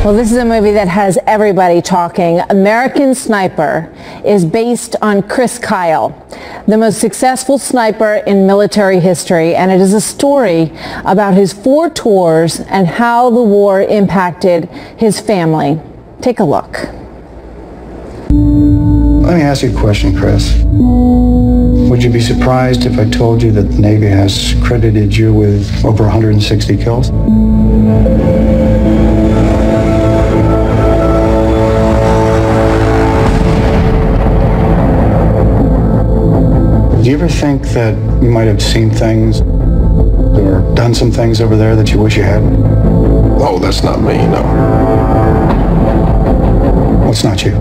Well, this is a movie that has everybody talking. American Sniper is based on Chris Kyle, the most successful sniper in military history, and it is a story about his 4 tours and how the war impacted his family. Take a look. Let me ask you a question, Chris. Would you be surprised if I told you that the Navy has credited you with over 160 kills? Do you ever think that you might have seen things or done some things over there that you wish you hadn't? Oh, that's not me, no. What's not you?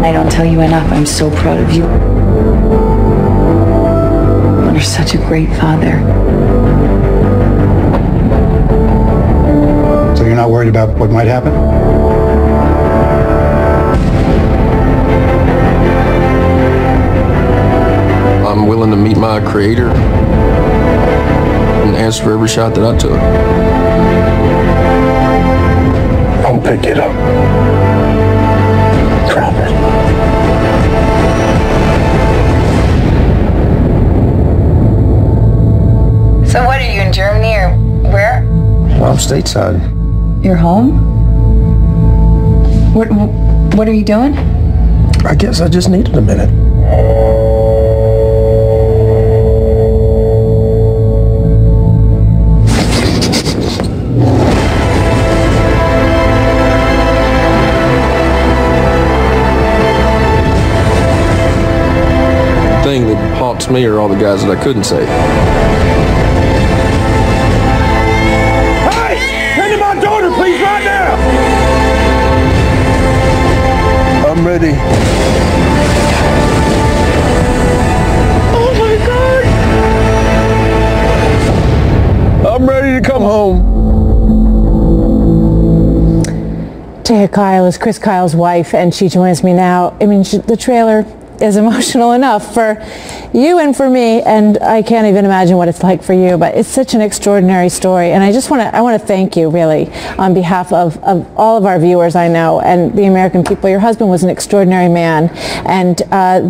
I don't tell you enough. I'm so proud of you. You're such a great father. So you're not worried about what might happen? I'm willing to meet my creator and answer for every shot that I took. I'll pick it up. Drop it. So what, are you in Germany or where? I'm stateside. You're home? What are you doing? I guess I just needed a minute. The thing that haunts me are all the guys that I couldn't save. Please, right now! I'm ready. Oh my God! I'm ready to come home. Taya Kyle is Chris Kyle's wife, and she joins me now. I mean, the trailer is emotional enough for you and for me, and I can't even imagine what it's like for you, but it's such an extraordinary story, and I want to thank you really on behalf of all of our viewers, I know, and the American people. Your husband was an extraordinary man, and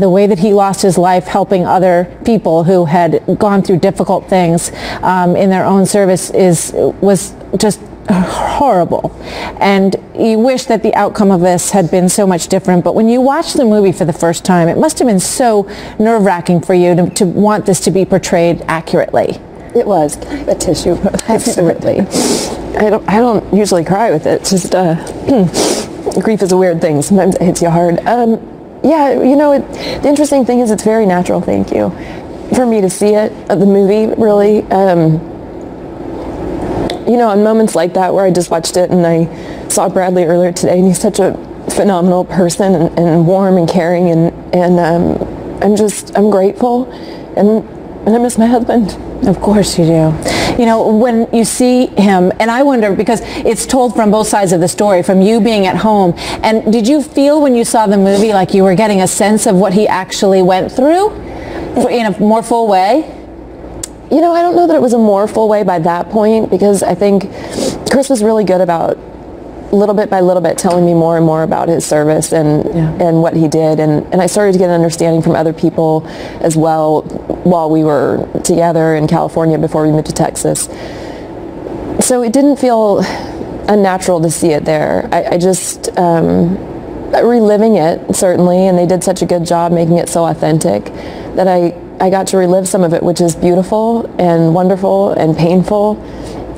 the way that he lost his life helping other people who had gone through difficult things in their own service was just horrible, and you wish that the outcome of this had been so much different. But when you watch the movie for the first time, it must have been so nerve-wracking for you to want this to be portrayed accurately. It was. A tissue. Absolutely. I don't usually cry with it. It's just grief is a weird thing. Sometimes it hits you hard. Yeah, you know, the interesting thing is it's very natural. Thank you for me to see it. The movie really. You know, in moments like that where I just watched it and I saw Bradley earlier today, and he's such a phenomenal person and warm and caring, and I'm grateful, and I miss my husband. Of course you do. You know, when you see him, and I wonder, because it's told from both sides of the story, from you being at home, and did you feel when you saw the movie like you were getting a sense of what he actually went through in a more full way? You know, I don't know that it was a more full way by that point, because I think Chris was really good about little bit by little bit telling me more and more about his service and what he did, and I started to get an understanding from other people as well while we were together in California before we moved to Texas. So it didn't feel unnatural to see it there. I just reliving it, certainly, and they did such a good job making it so authentic that I got to relive some of it, which is beautiful and wonderful and painful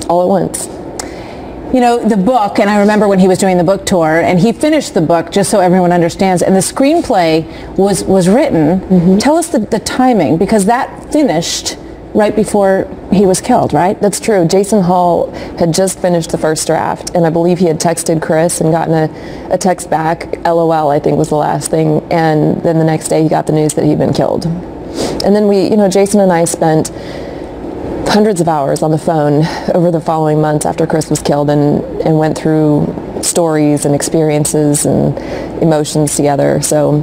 all at once. You know, the book, and I remember when he was doing the book tour, and he finished the book, just so everyone understands, and the screenplay was written. Mm-hmm. Tell us the timing, because that finished right before he was killed, right? That's true. Jason Hall had just finished the first draft, and I believe he had texted Chris and gotten a text back. LOL, I think was the last thing, and then the next day he got the news that he'd been killed. And then Jason and I spent hundreds of hours on the phone over the following months after Chris was killed, and went through stories and experiences and emotions together. So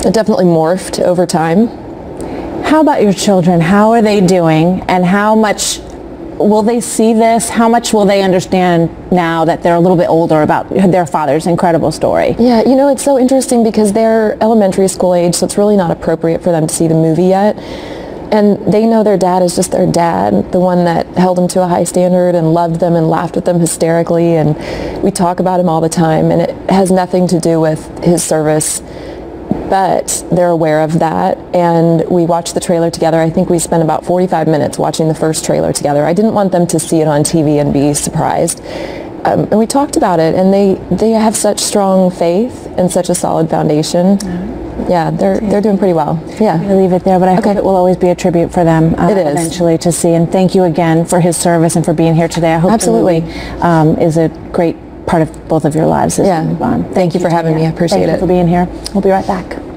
it definitely morphed over time. How about your children? How are they doing, and how much will they see this? How much will they understand now that they're a little bit older about their father's incredible story? Yeah, you know, it's so interesting because they're elementary school age, so it's really not appropriate for them to see the movie yet. And they know their dad is just their dad, the one that held them to a high standard and loved them and laughed with them hysterically. And we talk about him all the time, and it has nothing to do with his service. But they're aware of that, and we watched the trailer together. I think we spent about 45 minutes watching the first trailer together. I didn't want them to see it on TV and be surprised. And we talked about it, and they have such strong faith and such a solid foundation. Yeah, they're doing pretty well. Yeah. I'm going to leave it there, but I hope it will always be a tribute for them eventually to see. And thank you again for his service and for being here today. I hope Absolutely. the movie is a great part of both of your lives as you move on. Thank you for having me. I appreciate it. Thank you for being here. We'll be right back.